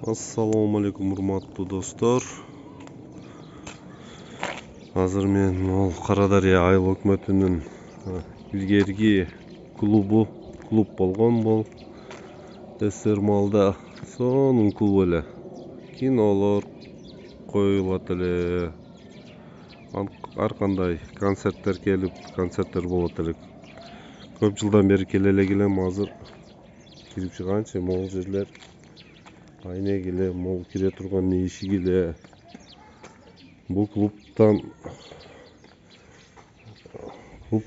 Assalomu alaykum hurmatli do'stlar. Hozir men Qaradaryo ayыл өкмөтүнүн илгерки клуб болгон бул СССР маалда сонун клуб эле. Кинолор коюлат эле. Ар кандай концерттер келип, концерттер болот эле. Көп жылдан бери келем, азыр кирип чыганчы могул жерлер айне келе, могул кире турган эшик эле. Бул клуб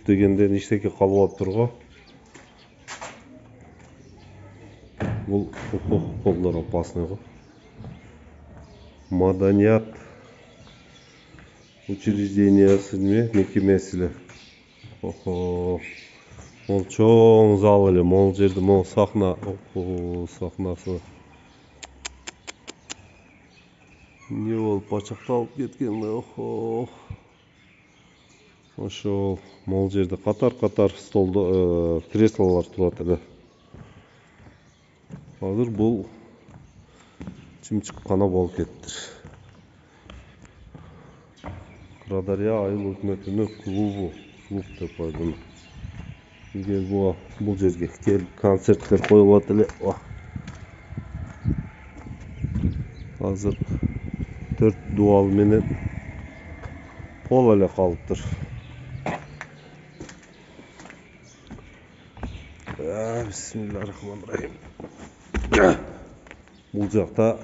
дегенден иштеке калып алыптыр го. Бул колдор опасный го. Маданият учреждениясы мекемеси эле. Мол чоң зал эле, могул жерде могул сахна, сахнасы. Не болуп бачакталып кеткен эле. Ошол могул жерде катар столдо, креслолор турат эле. Азыр бул чымчыккана болуп кетиптир. Qaradaryo айыл өкмөтүнүн клуб деп койдум. Эгер бул жерге келип концерттер коюлат эле. Азыр 4 дуал менен пол эле калыптыр. Бисмиллахиррахманиррахим. Бул жакта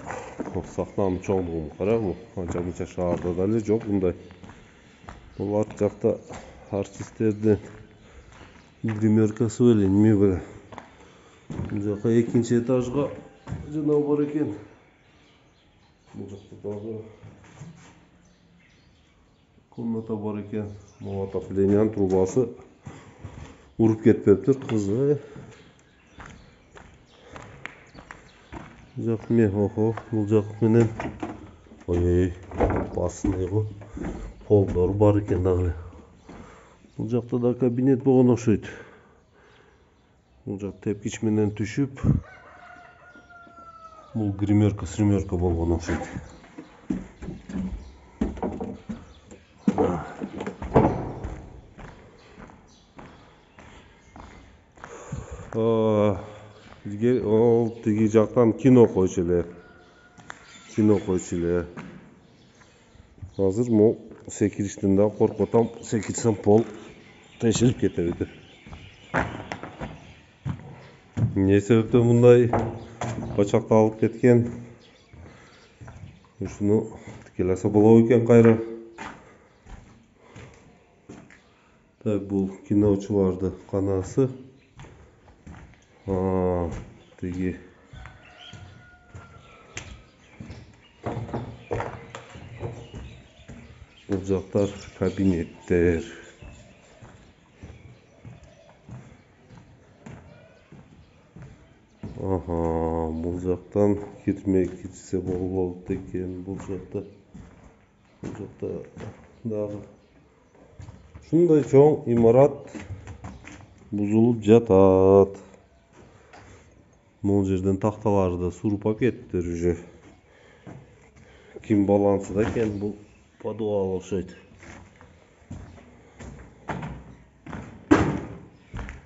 сахнанын чоңдугун кара, бул анча-мынча шаарда да эле жок мындай. Бул арт жакта артисттердин гримеркасы беле, неме беле. Бул жака экинчи этажга жана бар экен. Бул жакта дагы комната бар экен. Могу отоплениянын трубасы уруп кетпептир, кызы. Жак бул жак менен опасный го. Полдор бар экен дагы. Бул жакта да кабинет болгон окшойт. Бул жак тепкич менен түшүп, бул гримерка болгон окшойт. Тиги жактан кино койчу эле. Азыр могу секириштен да коркуп атам. Секирсем пол тешилип кетеби. Эмне себептен мындай бачакталып кеткен? Ушуну тикелесе болобу экен кайра? Так, бул киночуларды канасы. Тиги бул жактар кабинеттер. Бул жактан кирсе болот экен. Бул жакта дагы ушундай чоң имарат бузулуп жатат. Могул жерден такталарды суруп кетиптир уже. Ким балансыда экен, бул подвал окшойт.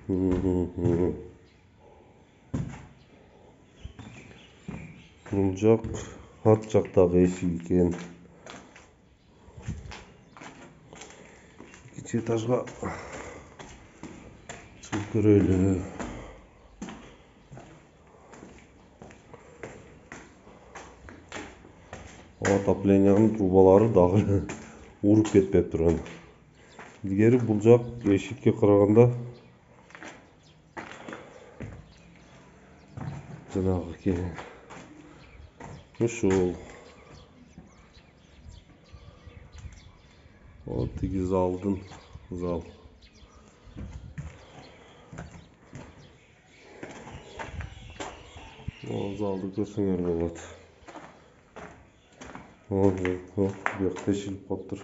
Бул жак ат жактагы эшик экен. Экинчи этажга чыгып көрөлү. Отоплениянын трубалары дагы уруп кетпептир. Илгери бул жак эшикке караганда жанагы экен. Ушул тиги зал. Залды көрсөңөр болот. Бuyuk тешилип калыптыр.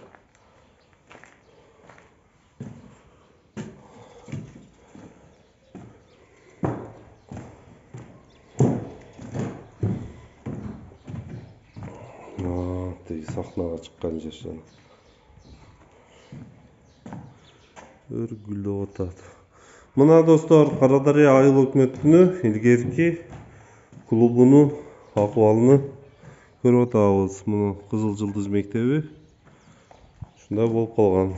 тиги сахнага чыккан жер жана. Өр гүлдөп атат. Мына достор, Карадария айыл өкмөтүнүн илгерки клубунун акыбалын көрүп атабыз. Мына Кызыл Жылдыз мектеби ушундай болуп калган.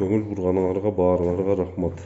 Көңүл бурганыңарга баарыңарга рахмат.